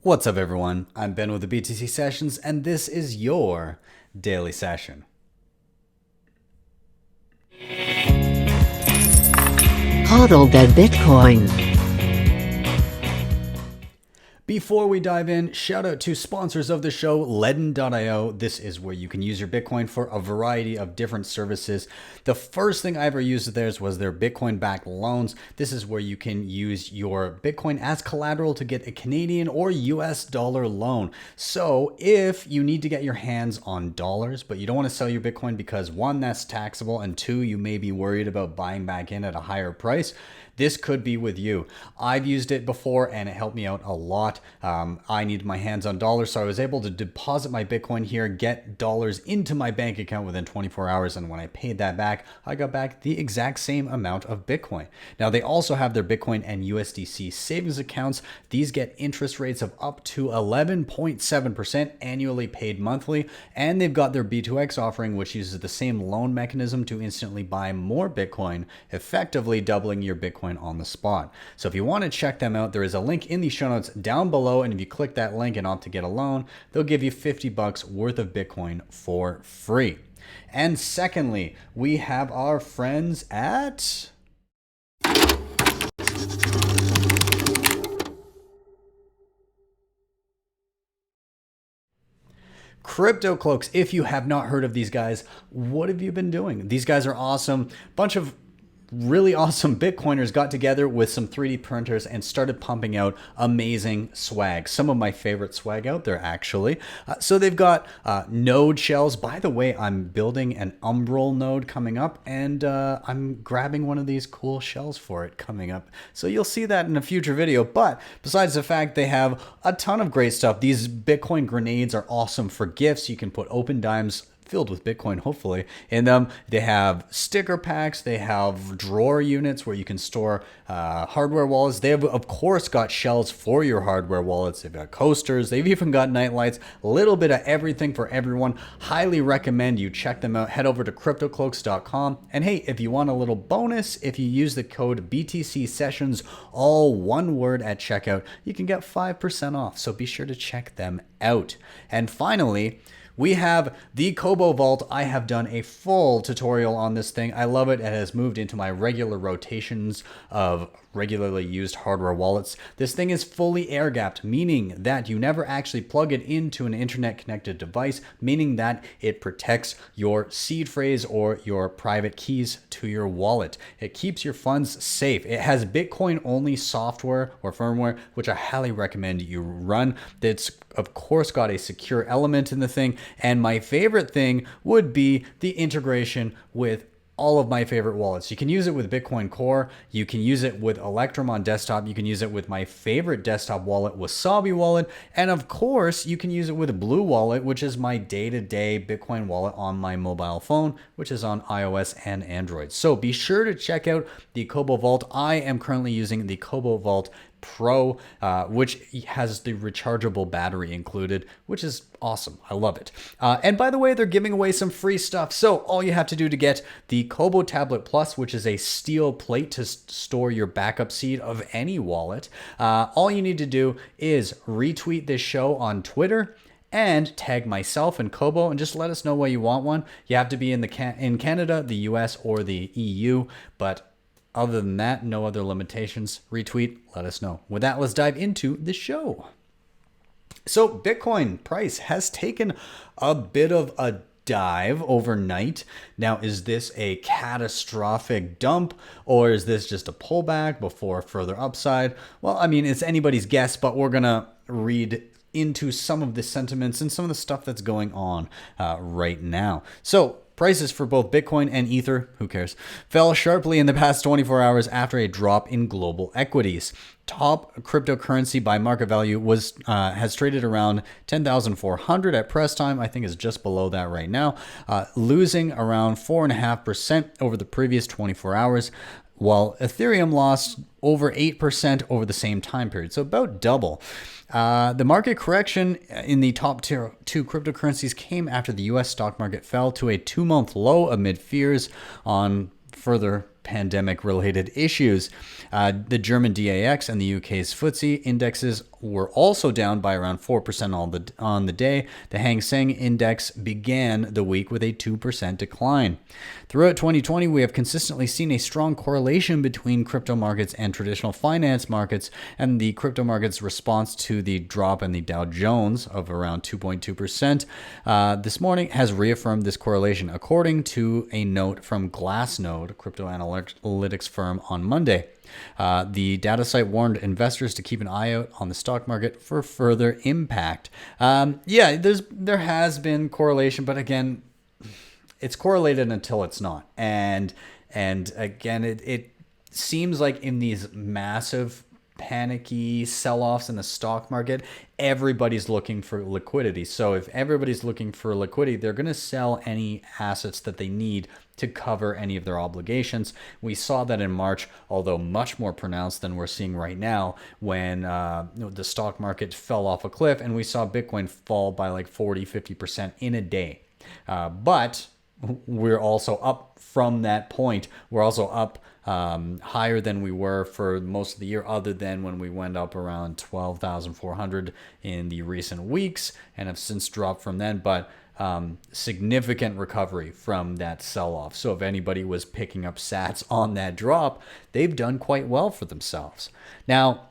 What's up, everyone? I'm Ben with the BTC Sessions, and this is your daily session. Hodl that Bitcoin. Before we dive in, shout out to sponsors of the show, LEDN.io. This is where you can use your Bitcoin for a variety of different services. The first thing I ever used of theirs was their Bitcoin-backed loans. This is where you can use your Bitcoin as collateral to get a Canadian or US dollar loan. So if you need to get your hands on dollars, but you don't want to sell your Bitcoin because one, that's taxable, and two, you may be worried about buying back in at a higher price, this could be with you. I've used it before and it helped me out a lot. I needed my hands on dollars, so I was able to deposit my Bitcoin here, get dollars into my bank account within 24 hours. And when I paid that back, I got back the exact same amount of Bitcoin. Now, they also have their Bitcoin and USDC savings accounts. These get interest rates of up to 11.7% annually paid monthly. And they've got their B2X offering, which uses the same loan mechanism to instantly buy more Bitcoin, effectively doubling your Bitcoin on the spot. So if you want to check them out, there is a link in the show notes down below, and if you click that link and opt to get a loan, they'll give you $50 worth of Bitcoin for free. And secondly, we have our friends at Cloaks. If you have not heard of these guys, what have you been doing? These guys are awesome. Bunch of really awesome Bitcoiners got together with some 3D printers and started pumping out amazing swag. Some of my favorite swag out there, actually. So they've got node shells. By the way, I'm building an Umbral node coming up, and I'm grabbing one of these cool shells for it coming up. So you'll see that in a future video. But besides the fact they have a ton of great stuff, these Bitcoin grenades are awesome for gifts. You can put open dimes filled with Bitcoin, hopefully, in them. They have sticker packs. They have drawer units where you can store hardware wallets. They have, of course, got shells for your hardware wallets. They've got coasters. They've even got night lights. A little bit of everything for everyone. Highly recommend you check them out. Head over to cryptocloaks.com. And hey, if you want a little bonus, if you use the code BTC Sessions, all one word at checkout, you can get 5% off. So be sure to check them out. And finally, we have the Cobo Vault. I have done a full tutorial on this thing. I love it. It has moved into my regular rotations of regularly used hardware wallets. This thing is fully air gapped, meaning that you never actually plug it into an internet connected device, meaning that it protects your seed phrase or your private keys to your wallet. It keeps your funds safe. It has Bitcoin only software or firmware, which I highly recommend you run. It's of course got a secure element in the thing. And my favorite thing would be the integration with all of my favorite wallets. You can use it with Bitcoin Core. You can use it with Electrum on desktop. You can use it with my favorite desktop wallet, Wasabi wallet. And of course, you can use it with Blue Wallet, which is my day-to-day Bitcoin wallet on my mobile phone, which is on iOS and Android. So be sure to check out the Cobo Vault. I am currently using the Cobo Vault Pro, which has the rechargeable battery included, which is awesome. I love it. And by the way, they're giving away some free stuff. So all you have to do to get the Cobo Tablet Plus, which is a steel plate to store your backup seed of any wallet, all you need to do is retweet this show on Twitter and tag myself and Cobo and just let us know why you want one. You have to be in Canada, the US, or the EU, but other than that, no other limitations. Retweet, let us know. With that, let's dive into the show. So Bitcoin price has taken a bit of a dive overnight. Now, is this a catastrophic dump, or is this just a pullback before further upside? Well, I mean, it's anybody's guess, but we're going to read into some of the sentiments and some of the stuff that's going on right now. So prices for both Bitcoin and Ether, who cares, fell sharply in the past 24 hours after a drop in global equities. Top cryptocurrency by market value has traded around 10,400 at press time. I think is just below that right now, losing around 4.5% over the previous 24 hours. While Ethereum lost over 8% over the same time period, so about double. The market correction in the top two cryptocurrencies came after the U.S. stock market fell to a 2-month low amid fears on further pandemic-related issues. The German DAX and the UK's FTSE indexes were also down by around 4% on the day. The Hang Seng index began the week with a 2% decline. Throughout 2020, we have consistently seen a strong correlation between crypto markets and traditional finance markets, and the crypto market's response to the drop in the Dow Jones of around 2.2% this morning has reaffirmed this correlation, according to a note from Glassnode, crypto analytics firm, on Monday. The data site warned investors to keep an eye out on the stock market for further impact. There has been correlation, but again, it's correlated until it's not. And again, it seems like in these massive panicky sell-offs in the stock market, everybody's looking for liquidity. So if everybody's looking for liquidity, they're going to sell any assets that they need to cover any of their obligations. We saw that in March, although much more pronounced than we're seeing right now, when the stock market fell off a cliff and we saw Bitcoin fall by like 40-50% in a day. But we're also up from that point. We're also up higher than we were for most of the year, other than when we went up around 12,400 in the recent weeks and have since dropped from then. But significant recovery from that sell-off. So if anybody was picking up sats on that drop, they've done quite well for themselves. Now,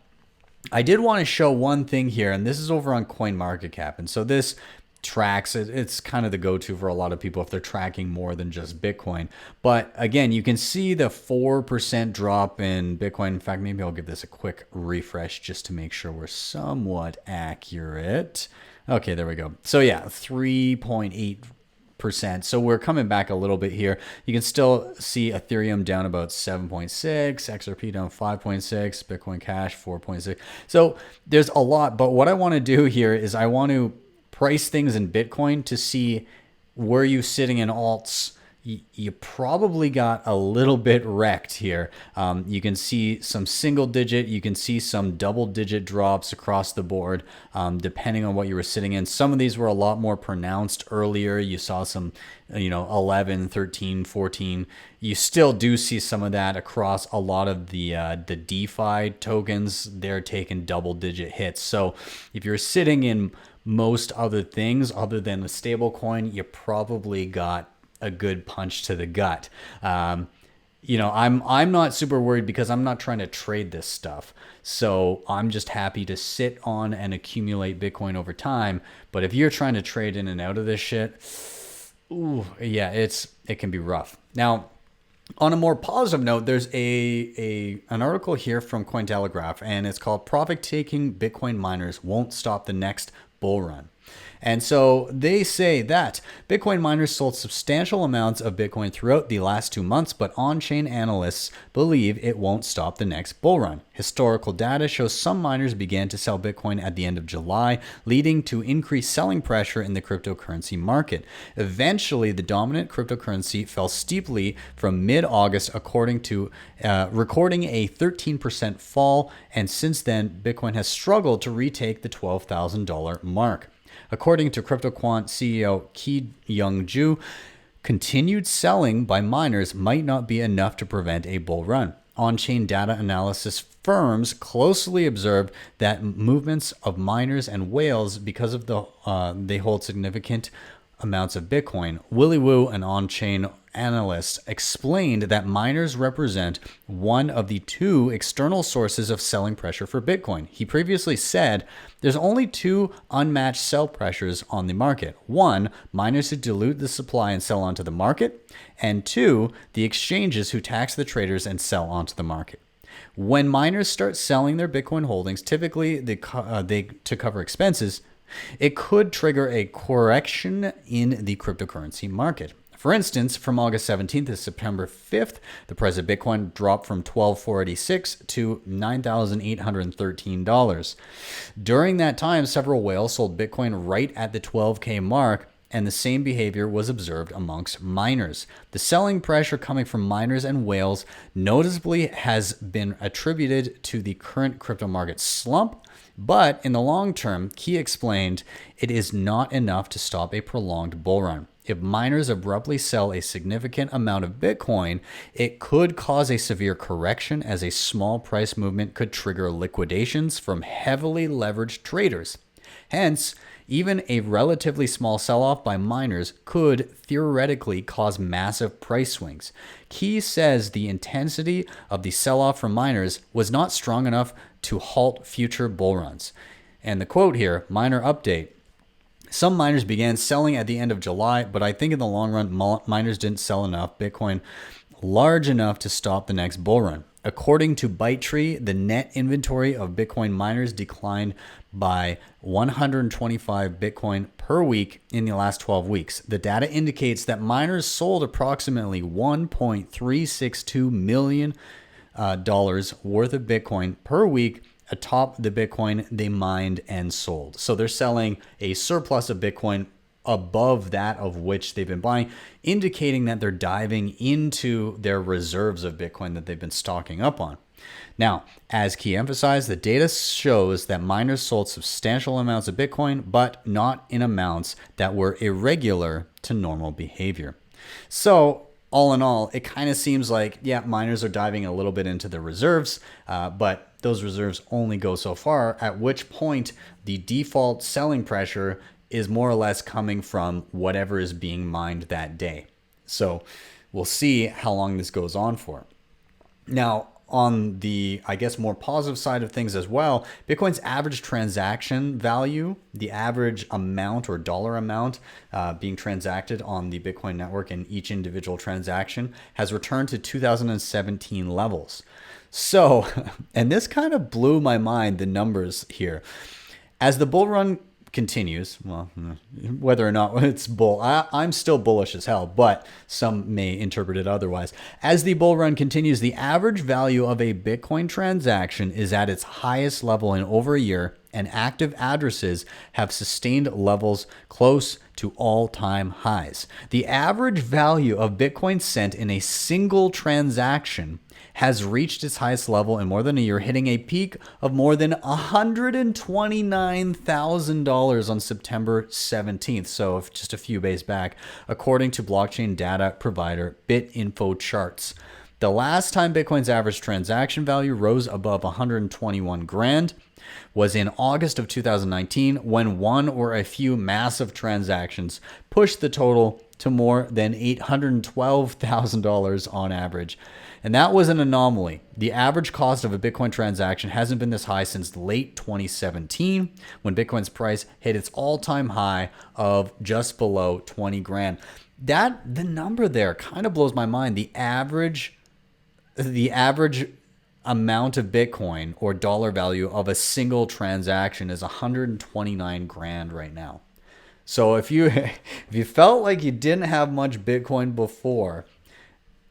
I did want to show one thing here, and this is over on CoinMarketCap. And so this tracks, it's kind of the go-to for a lot of people if they're tracking more than just Bitcoin. But again, you can see the 4% drop in Bitcoin. In fact, maybe I'll give this a quick refresh just to make sure we're somewhat accurate. Okay, there we go. So yeah, 3.8%. So we're coming back a little bit here. You can still see Ethereum down about 7.6, XRP down 5.6, Bitcoin Cash 4.6. So there's a lot, but what I want to do here is I want to price things in Bitcoin to see where you sitting in alts. You probably got a little bit wrecked here. You can see some single digit, you can see some double digit drops across the board, depending on what you were sitting in. Some of these were a lot more pronounced earlier. You saw some, 11, 13, 14. You still do see some of that across a lot of the DeFi tokens. They're taking double digit hits. So if you're sitting in most other things other than the stable coin, you probably got a good punch to the gut. I'm not super worried because I'm not trying to trade this stuff. So I'm just happy to sit on and accumulate Bitcoin over time. But if you're trying to trade in and out of this shit, it can be rough. Now, on a more positive note, there's an article here from Cointelegraph, and it's called "Profit-Taking Bitcoin Miners Won't Stop the Next Bull Run." And so they say that Bitcoin miners sold substantial amounts of Bitcoin throughout the last 2 months, but on-chain analysts believe it won't stop the next bull run. Historical data shows some miners began to sell Bitcoin at the end of July, leading to increased selling pressure in the cryptocurrency market. Eventually, the dominant cryptocurrency fell steeply from mid-August, according to recording a 13% fall, and since then, Bitcoin has struggled to retake the $12,000 mark. According to CryptoQuant CEO Ki-Young Ju, continued selling by miners might not be enough to prevent a bull run. On-chain data analysis firms closely observed that movements of miners and whales because of they hold significant amounts of Bitcoin. Willy Woo, an on-chain analyst, explained that miners represent one of the two external sources of selling pressure for Bitcoin. He previously said there's only two unmatched sell pressures on the market. One, miners who dilute the supply and sell onto the market, and two, the exchanges who tax the traders and sell onto the market. When miners start selling their Bitcoin holdings, typically they to cover expenses, it could trigger a correction in the cryptocurrency market. For instance, from August 17th to September 5th, the price of Bitcoin dropped from $12,486 to $9,813. During that time, several whales sold Bitcoin right at the 12K mark, and the same behavior was observed amongst miners. The selling pressure coming from miners and whales noticeably has been attributed to the current crypto market slump, but in the long term, Key explained, it is not enough to stop a prolonged bull run. If miners abruptly sell a significant amount of Bitcoin, it could cause a severe correction, as a small price movement could trigger liquidations from heavily leveraged traders. Hence, even a relatively small sell-off by miners could theoretically cause massive price swings. Key says the intensity of the sell-off from miners was not strong enough to halt future bull runs. And the quote here, miner update: some miners began selling at the end of July, but I think in the long run, miners didn't sell enough Bitcoin large enough to stop the next bull run. According to ByteTree, the net inventory of Bitcoin miners declined by 125 Bitcoin per week in the last 12 weeks. The data indicates that miners sold approximately $1.362 million worth of Bitcoin per week atop the Bitcoin they mined and sold. So they're selling a surplus of Bitcoin above that of which they've been buying, indicating that they're diving into their reserves of Bitcoin that they've been stocking up on. Now, as Key emphasized, the data shows that miners sold substantial amounts of Bitcoin, but not in amounts that were irregular to normal behavior. So all in all, it kind of seems like, yeah, miners are diving a little bit into their reserves, but those reserves only go so far, at which point the default selling pressure is more or less coming from whatever is being mined that day. So we'll see how long this goes on for. Now, on the, I guess, more positive side of things as well, Bitcoin's average transaction value, the average amount or dollar amount being transacted on the Bitcoin network in each individual transaction, has returned to 2017 levels. So, and this kind of blew my mind, the numbers here. As the bull run continues, well, whether or not it's bull, I'm still bullish as hell, but some may interpret it otherwise. As the bull run continues, the average value of a Bitcoin transaction is at its highest level in over a year, and active addresses have sustained levels close to all-time highs. The average value of Bitcoin sent in a single transaction has reached its highest level in more than a year, hitting a peak of more than $129,000 on September 17th, so just a few days back, according to blockchain data provider BitInfoCharts. The last time Bitcoin's average transaction value rose above 121 grand was in August of 2019, when one or a few massive transactions pushed the total to more than $812,000 on average. And that was an anomaly. The average cost of a Bitcoin transaction hasn't been this high since late 2017, when Bitcoin's price hit its all-time high of just below 20 grand. The number there kind of blows my mind. The average amount of Bitcoin or dollar value of a single transaction is 129 grand right now. So if you felt like you didn't have much Bitcoin before,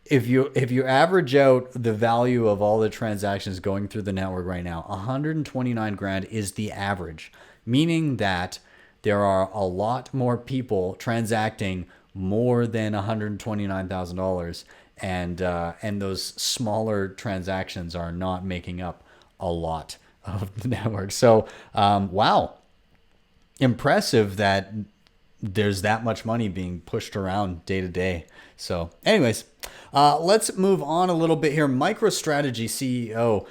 if you average out the value of all the transactions going through the network right now, 129 grand is the average, meaning that there are a lot more people transacting more than $129,000, and those smaller transactions are not making up a lot of the network. So, wow, impressive that there's that much money being pushed around day to day. So anyways, let's move on a little bit here. Microstrategy CEO,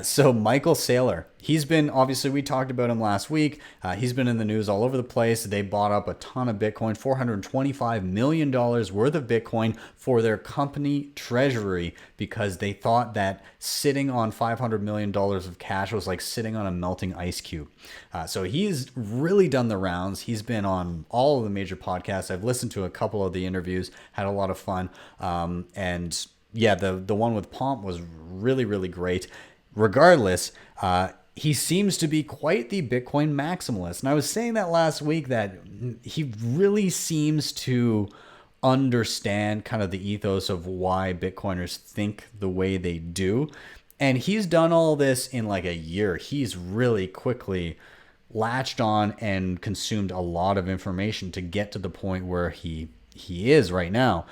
so Michael Saylor. He's been, obviously, we talked about him last week. He's been in the news all over the place. They bought up a ton of Bitcoin, $425 million worth of Bitcoin for their company treasury, because they thought that sitting on $500 million of cash was like sitting on a melting ice cube. So he's really done the rounds. He's been on all of the major podcasts. I've listened to a couple of the interviews, had a lot of fun. And yeah, the one with Pomp was really, really great. Regardless, he seems to be quite the Bitcoin maximalist. And I was saying that last week, that he really seems to understand kind of the ethos of why Bitcoiners think the way they do. And he's done all this in like a year. He's really quickly latched on and consumed a lot of information to get to the point where he is right now.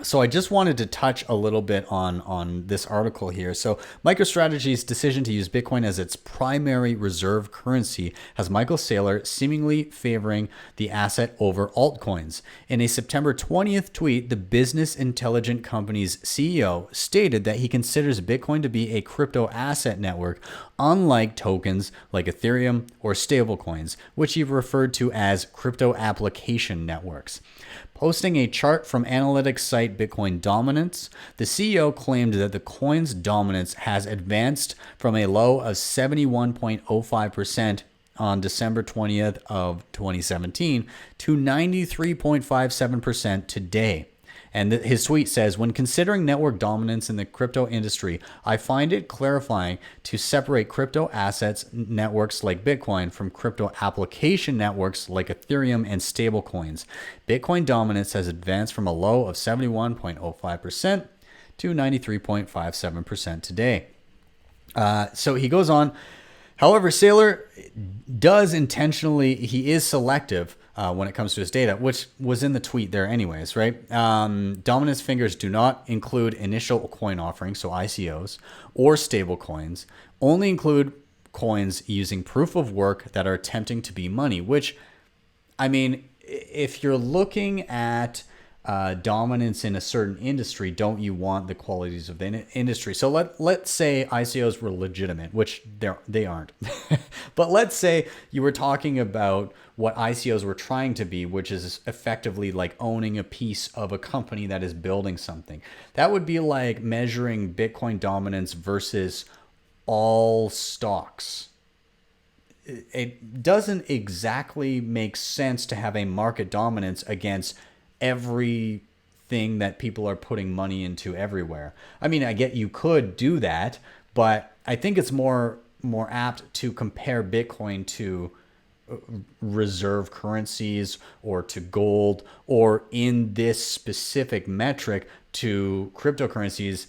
So I just wanted to touch a little bit on this article here. So MicroStrategy's decision to use Bitcoin as its primary reserve currency has Michael Saylor seemingly favoring the asset over altcoins. In a September 20th tweet, the business intelligent company's CEO stated that he considers Bitcoin to be a crypto asset network, unlike tokens like Ethereum or stablecoins, which he referred to as crypto application networks. Posting a chart from analytics site Bitcoin Dominance, the CEO claimed that the coin's dominance has advanced from a low of 71.05% on December 20th of 2017 to 93.57% today. And his tweet says, when considering network dominance in the crypto industry, I find it clarifying to separate crypto assets networks like Bitcoin from crypto application networks like Ethereum and stablecoins. Bitcoin dominance has advanced from a low of 71.05% to 93.57% today. So he goes on. However, Saylor does intentionally, he is selective when it comes to his data, which was in the tweet there anyways, right? Dominance figures do not include initial coin offerings, so ICOs, or stable coins, only include coins using proof of work that are attempting to be money, which, I mean, if you're looking at dominance in a certain industry, don't you want the qualities of the industry? So let's say ICOs were legitimate, which they aren't. But let's say you were talking about what ICOs were trying to be, which is effectively like owning a piece of a company that is building something. That would be like measuring Bitcoin dominance versus all stocks. It doesn't exactly make sense to have a market dominance against everything that people are putting money into everywhere. I mean, I get you could do that, but I think it's more apt to compare Bitcoin to reserve currencies or to gold, or in this specific metric to cryptocurrencies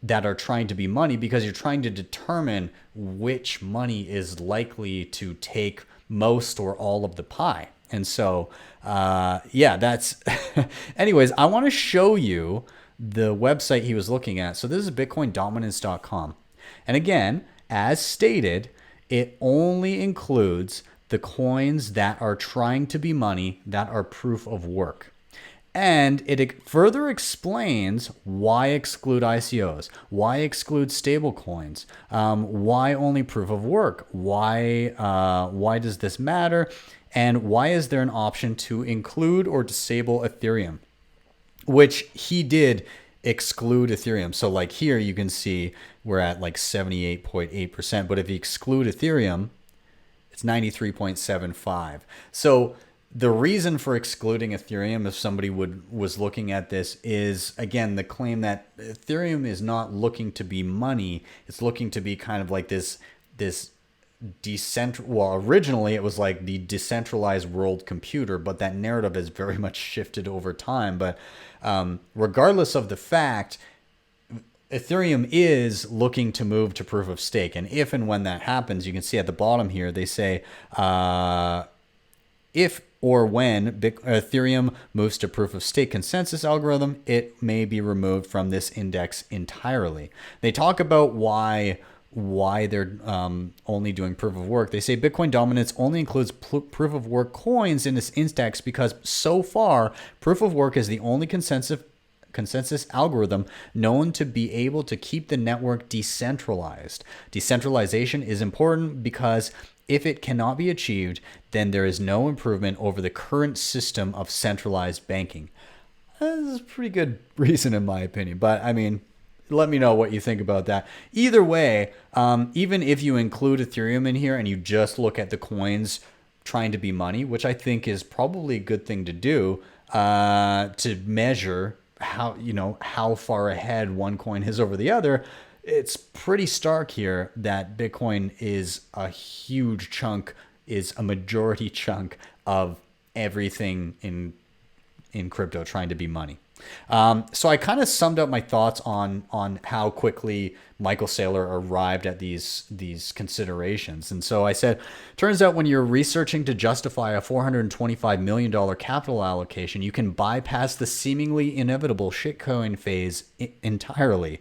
that are trying to be money, because you're trying to determine which money is likely to take most or all of the pie. And so, yeah, that's anyways, I want to show you the website he was looking at. So this is bitcoindominance.com. And again, as stated, it only includes the coins that are trying to be money, that are proof of work. And it further explains why exclude ICOs, why exclude stable coins, why only proof of work, why does this matter, and why is there an option to include or disable Ethereum, which he did exclude Ethereum. So like here you can see we're at like 78.8%, but if you exclude Ethereum, it's 93.75. So the reason for excluding Ethereum, if somebody was looking at this, is again the claim that Ethereum is not looking to be money. It's looking to be kind of like this well, originally it was like the decentralized world computer, but that narrative has very much shifted over time. But regardless of the fact, Ethereum is looking to move to proof of stake. And if and when that happens, you can see at the bottom here, they say, if or when Ethereum moves to proof of stake consensus algorithm, it may be removed from this index entirely. They talk about why they're only doing proof of work. They say Bitcoin dominance only includes proof of work coins in this index because so far proof of work is the only consensus algorithm known to be able to keep the network decentralized. Decentralization is important because if it cannot be achieved, then there is no improvement over the current system of centralized banking. This is a pretty good reason in my opinion, but I mean, let me know what you think about that. Either way, even if you include Ethereum in here and you just look at the coins trying to be money, which I think is probably a good thing to do, to measure how far ahead one coin is over the other, it's pretty stark here that Bitcoin is a huge chunk, is a majority chunk of everything in crypto trying to be money. So I kind of summed up my thoughts on how quickly Michael Saylor arrived at these considerations. And so I said, turns out when you're researching to justify a $425 million capital allocation, you can bypass the seemingly inevitable shitcoin phase entirely.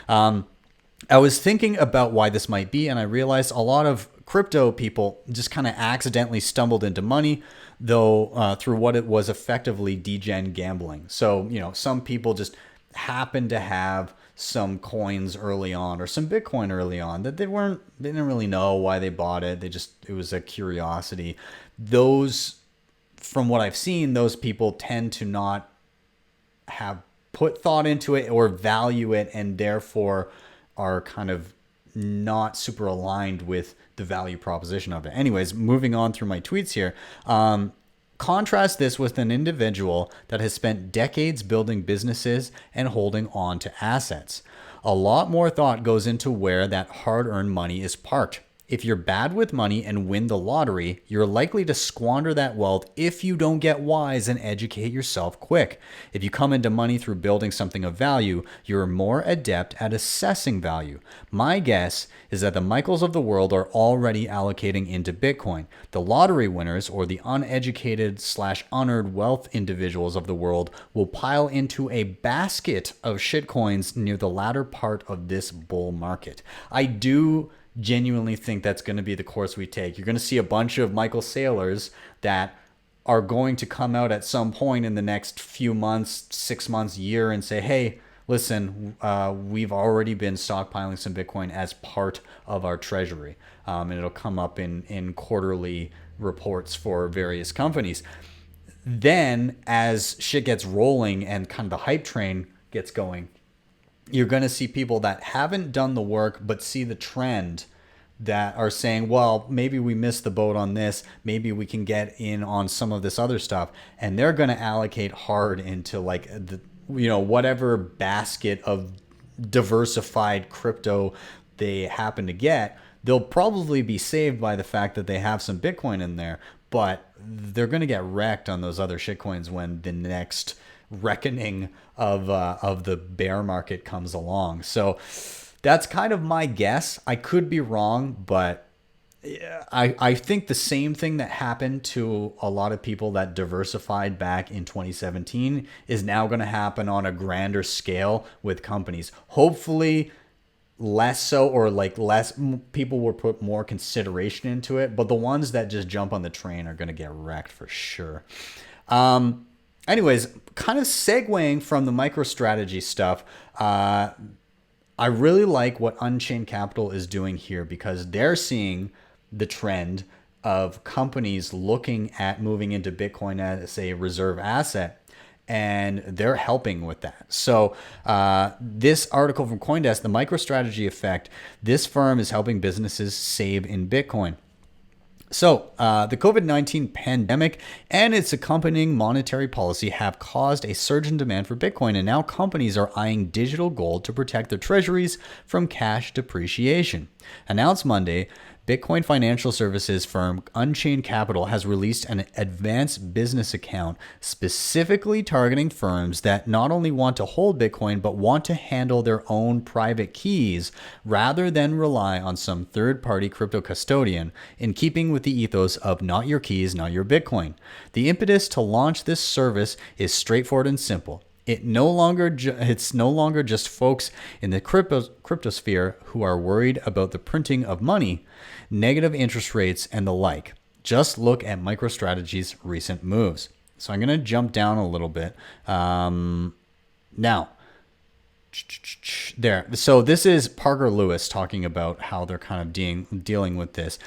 I was thinking about why this might be, and I realized a lot of crypto people just kind of accidentally stumbled into money, though through what it was effectively degen gambling. So, some people just happened to have some coins early on or some Bitcoin early on that they didn't really know why they bought it. It was a curiosity. Those, from what I've seen, those people tend to not have put thought into it or value it, and therefore are kind of not super aligned with the value proposition of it. Anyways, moving on through my tweets here. Contrast this with an individual that has spent decades building businesses and holding on to assets. A lot more thought goes into where that hard-earned money is parked. If you're bad with money and win the lottery, you're likely to squander that wealth if you don't get wise and educate yourself quick. If you come into money through building something of value, you're more adept at assessing value. My guess is that the Michaels of the world are already allocating into Bitcoin. The lottery winners, or the uneducated/unearned wealth individuals of the world, will pile into a basket of shitcoins near the latter part of this bull market. I do genuinely think that's going to be the course we take. You're going to see a bunch of Michael Saylors that are going to come out at some point in the next few months, 6 months, year, and say, hey, listen, we've already been stockpiling some Bitcoin as part of our treasury. And it'll come up in quarterly reports for various companies. Then as shit gets rolling and kind of the hype train gets going, you're going to see people that haven't done the work but see the trend, that are saying, well, maybe we missed the boat on this. Maybe we can get in on some of this other stuff. And they're going to allocate hard into like the, whatever basket of diversified crypto they happen to get. They'll probably be saved by the fact that they have some Bitcoin in there, but they're going to get wrecked on those other shitcoins when the next reckoning of the bear market comes along. So that's kind of my guess. I could be wrong, but I think the same thing that happened to a lot of people that diversified back in 2017 is now going to happen on a grander scale with companies. Hopefully less so, or like less people will put more consideration into it, but the ones that just jump on the train are going to get wrecked for sure. Anyways, kind of segueing from the MicroStrategy stuff, I really like what Unchained Capital is doing here, because they're seeing the trend of companies looking at moving into Bitcoin as a reserve asset, and they're helping with that. So this article from CoinDesk, the MicroStrategy effect, this firm is helping businesses save in Bitcoin. So the COVID-19 pandemic and its accompanying monetary policy have caused a surge in demand for Bitcoin, and now companies are eyeing digital gold to protect their treasuries from cash depreciation. Announced Monday, Bitcoin financial services firm Unchained Capital has released an advanced business account specifically targeting firms that not only want to hold Bitcoin but want to handle their own private keys rather than rely on some third-party crypto custodian, in keeping with the ethos of not your keys, not your Bitcoin. The impetus to launch this service is straightforward and simple. It's no longer just folks in the cryptosphere who are worried about the printing of money, negative interest rates, and the like. Just look at MicroStrategy's recent moves. So I'm going to jump down a little bit. Now, there. So this is Parker Lewis talking about how they're kind of dealing with this.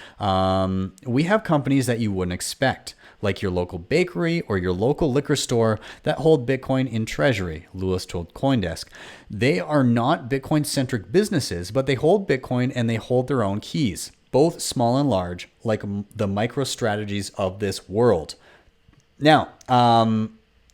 We have companies that you wouldn't expect, like your local bakery or your local liquor store, that hold Bitcoin in treasury, Lewis told CoinDesk. They are not Bitcoin-centric businesses, but they hold Bitcoin and they hold their own keys, both small and large, like the MicroStrategies of this world. Now,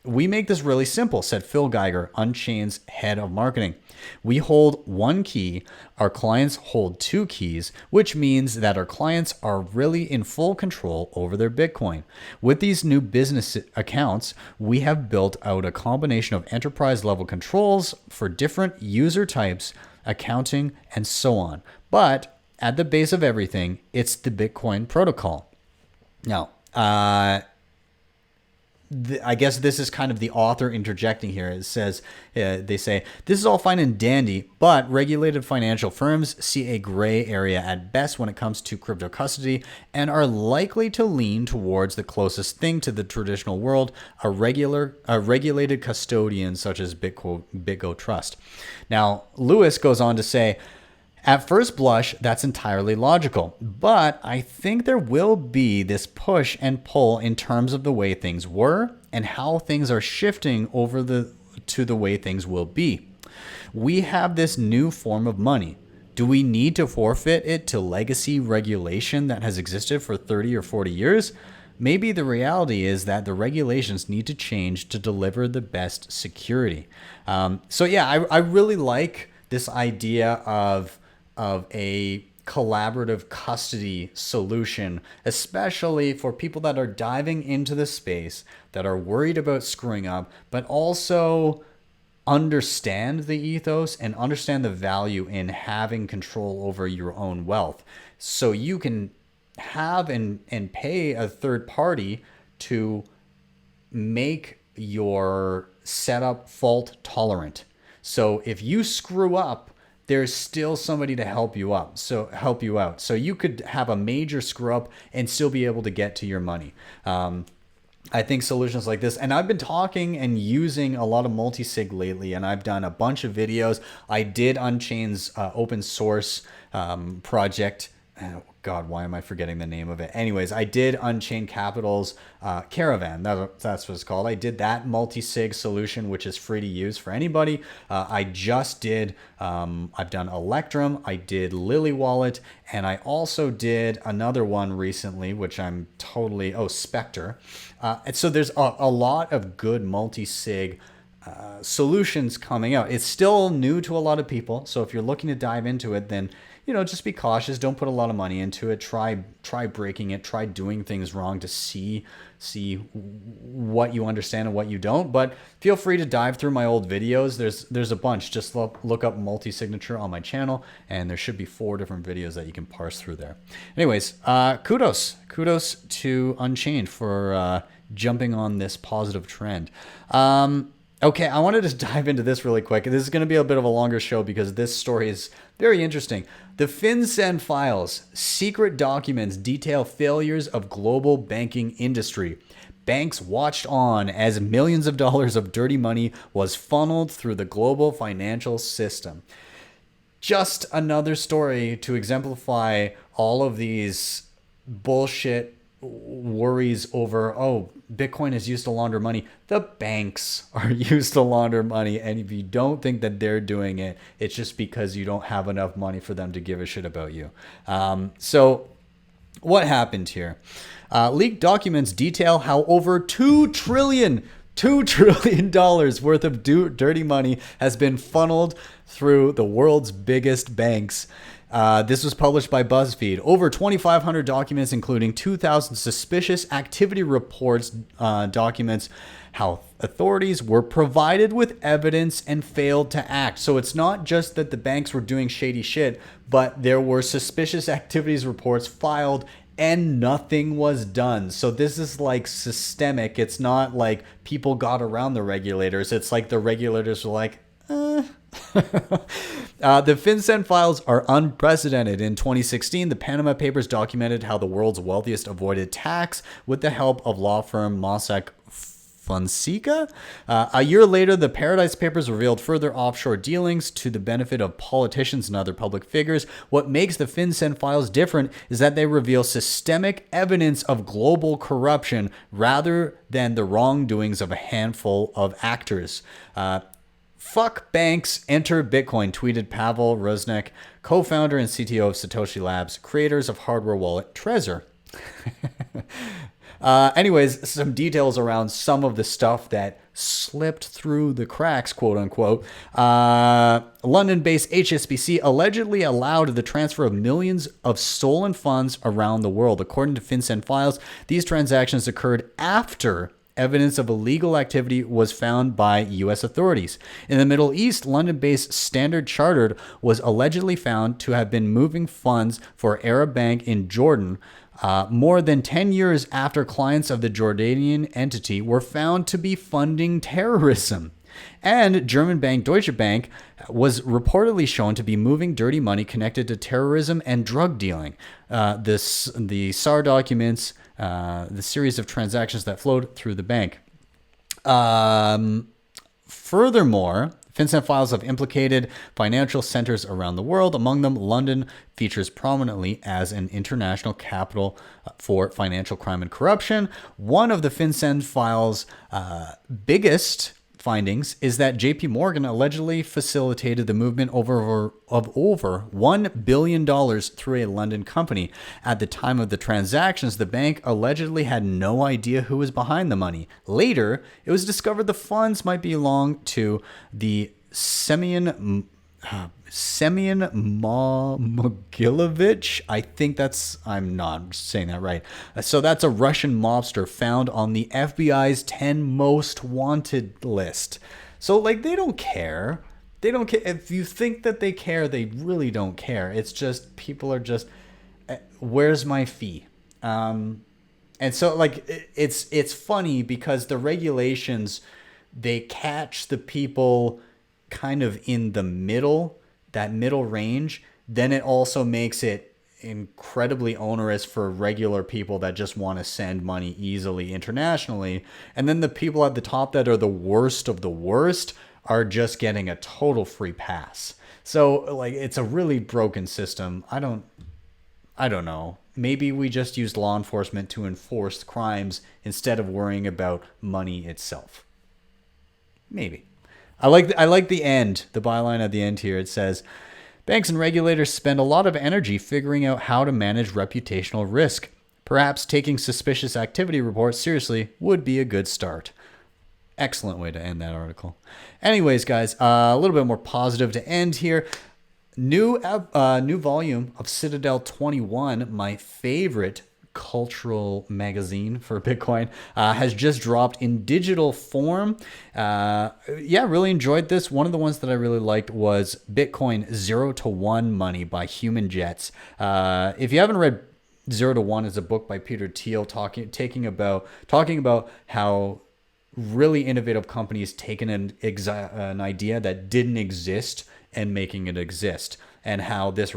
We make this really simple, said Phil Geiger, Unchained's head of marketing. We hold one key, our clients hold two keys, which means that our clients are really in full control over their Bitcoin. With these new business accounts, we have built out a combination of enterprise level controls for different user types, accounting, and so on. But at the base of everything, it's the Bitcoin protocol. Now, I guess this is kind of the author interjecting here. It says, they say, this is all fine and dandy, but regulated financial firms see a gray area at best when it comes to crypto custody and are likely to lean towards the closest thing to the traditional world, a regulated custodian such as BitGo Trust. Now, Lewis goes on to say, at first blush, that's entirely logical, but I think there will be this push and pull in terms of the way things were and how things are shifting over to the way things will be. We have this new form of money. Do we need to forfeit it to legacy regulation that has existed for 30 or 40 years? Maybe the reality is that the regulations need to change to deliver the best security. So yeah, I really like this idea of a collaborative custody solution, especially for people that are diving into the space, that are worried about screwing up, but also understand the ethos and understand the value in having control over your own wealth. So you can have and pay a third party to make your setup fault tolerant. So if you screw up, there's still somebody to help you out. So you could have a major screw up and still be able to get to your money. I think solutions like this, and I've been talking and using a lot of multi-sig lately, and I've done a bunch of videos. I did Unchained's open source project. Oh God, why am I forgetting the name of it? Anyways, I did Unchained Capital's Caravan. That's what it's called. I did that multi-sig solution, which is free to use for anybody. I just did, I've done Electrum, I did Lily Wallet, and I also did another one recently, which I'm totally, Spectre. And so there's a lot of good multi-sig solutions coming out. It's still new to a lot of people. So if you're looking to dive into it, then just be cautious. Don't put a lot of money into it. Try breaking it. Try doing things wrong to see what you understand and what you don't. But feel free to dive through my old videos. There's a bunch. Just look up multi-signature on my channel, and there should be 4 different videos that you can parse through there. Anyways, kudos to Unchained for jumping on this positive trend. Okay, I wanted to dive into this really quick. This is going to be a bit of a longer show because this story is very interesting. The FinCEN Files, secret documents detail failures of global banking industry. Banks watched on as millions of dollars of dirty money was funneled through the global financial system. Just another story to exemplify all of these bullshit worries over, Bitcoin is used to launder money. The banks are used to launder money. And if you don't think that they're doing it, it's just because you don't have enough money for them to give a shit about you. So what happened here? Leaked documents detail how over $2 trillion worth of dirty money has been funneled through the world's biggest banks. This was published by BuzzFeed. Over 2,500 documents, including 2,000 suspicious activity reports, documents how authorities were provided with evidence and failed to act. So it's not just that the banks were doing shady shit, but there were suspicious activities reports filed and nothing was done. So this is like systemic. It's not like people got around the regulators. It's like the regulators were like, The FinCEN Files are unprecedented. In 2016, the Panama Papers documented how the world's wealthiest avoided tax with the help of law firm Mossack Fonseca. A year later, the Paradise Papers revealed further offshore dealings to the benefit of politicians and other public figures. What makes the FinCEN Files different is that they reveal systemic evidence of global corruption rather than the wrongdoings of a handful of actors. Fuck banks, enter Bitcoin, tweeted Pavel Rosnek, co-founder and CTO of Satoshi Labs, creators of hardware wallet Trezor. Anyways, some details around some of the stuff that slipped through the cracks, quote unquote. London-based HSBC allegedly allowed the transfer of millions of stolen funds around the world. According to FinCEN Files, these transactions occurred after evidence of illegal activity was found by U.S. authorities. In the Middle East, London-based Standard Chartered was allegedly found to have been moving funds for Arab Bank in Jordan more than 10 years after clients of the Jordanian entity were found to be funding terrorism. And German bank Deutsche Bank was reportedly shown to be moving dirty money connected to terrorism and drug dealing. The SAR documents the series of transactions that flowed through the bank. Furthermore, FinCEN Files have implicated financial centers around the world. Among them, London features prominently as an international capital for financial crime and corruption. One of the FinCEN Files' biggest findings is that JP Morgan allegedly facilitated the movement of over $1 billion through a London company. At the time of the transactions, the bank allegedly had no idea who was behind the money. Later, it was discovered the funds might belong to the Semyon Mogilovich. I think I'm not saying that right. So that's a Russian mobster found on the FBI's 10 most wanted list. So like they don't care. They don't care. If you think that they care, they really don't care. It's just people are just, where's my fee? And so like it's funny because the regulations, they catch the people kind of in the middle, that middle range. Then it also makes it incredibly onerous for regular people that just want to send money easily internationally. And then the people at the top that are the worst of the worst are just getting a total free pass. So like it's a really broken system. I don't know. Maybe we just use law enforcement to enforce crimes instead of worrying about money itself. Maybe. I like the end, the byline at the end here. It says, banks and regulators spend a lot of energy figuring out how to manage reputational risk. Perhaps taking suspicious activity reports seriously would be a good start. Excellent way to end that article. Anyways, guys, a little bit more positive to end here. New volume of Citadel 21, my favorite cultural magazine for Bitcoin, has just dropped in digital form. Really enjoyed this. One of the ones that I really liked was Bitcoin 0 to 1 Money by Human Jets. If you haven't read 0 to 1, is a book by Peter Thiel talking about how really innovative companies taking an idea that didn't exist and making it exist, and how this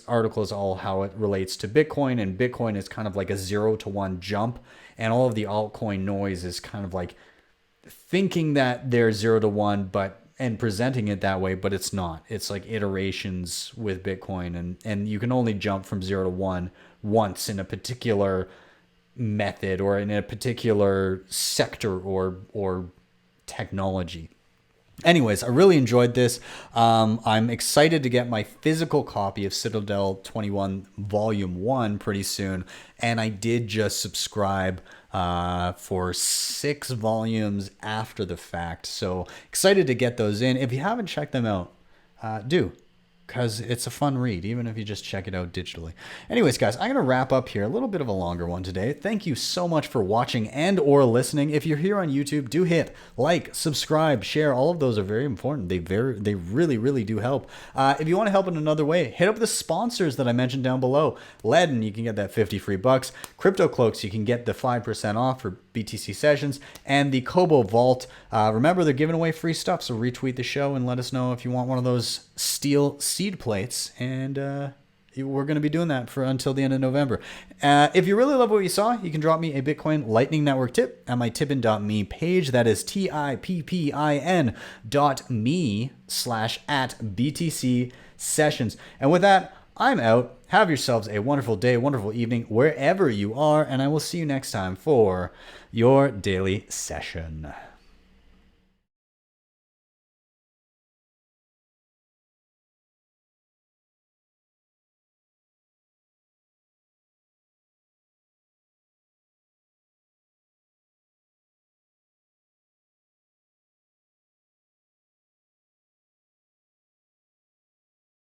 article is all how it relates to Bitcoin, and Bitcoin is kind of like a 0 to 1 jump, and all of the altcoin noise is kind of like thinking that they're 0 to 1 and presenting it that way, but it's not. It's like iterations with Bitcoin, and you can only jump from 0 to 1 once in a particular method or in a particular sector or technology. Anyways, I really enjoyed this. I'm excited to get my physical copy of Citadel 21 Volume 1 pretty soon. And I did just subscribe for 6 volumes after the fact. So excited to get those in. If you haven't checked them out, do. Because it's a fun read, even if you just check it out digitally. Anyways, guys, I'm going to wrap up here. A little bit of a longer one today. Thank you so much for watching and or listening. If you're here on YouTube, do hit like, subscribe, share. All of those are very important. They really, really do help. If you want to help in another way, hit up the sponsors that I mentioned down below. LEDN, you can get that 50 free bucks. Cloaks, you can get the 5% off for BTC sessions. And the Cobo Vault. Remember, they're giving away free stuff, so retweet the show and let us know if you want one of those steel seed plates, and we're going to be doing that for until the end of November. If you really love what you saw, you can drop me a Bitcoin Lightning Network tip at my tippin.me page. That is tippin.me/@BTC sessions. And with that, I'm out. Have yourselves a wonderful day, wonderful evening, wherever you are, and I will see you next time for your daily session.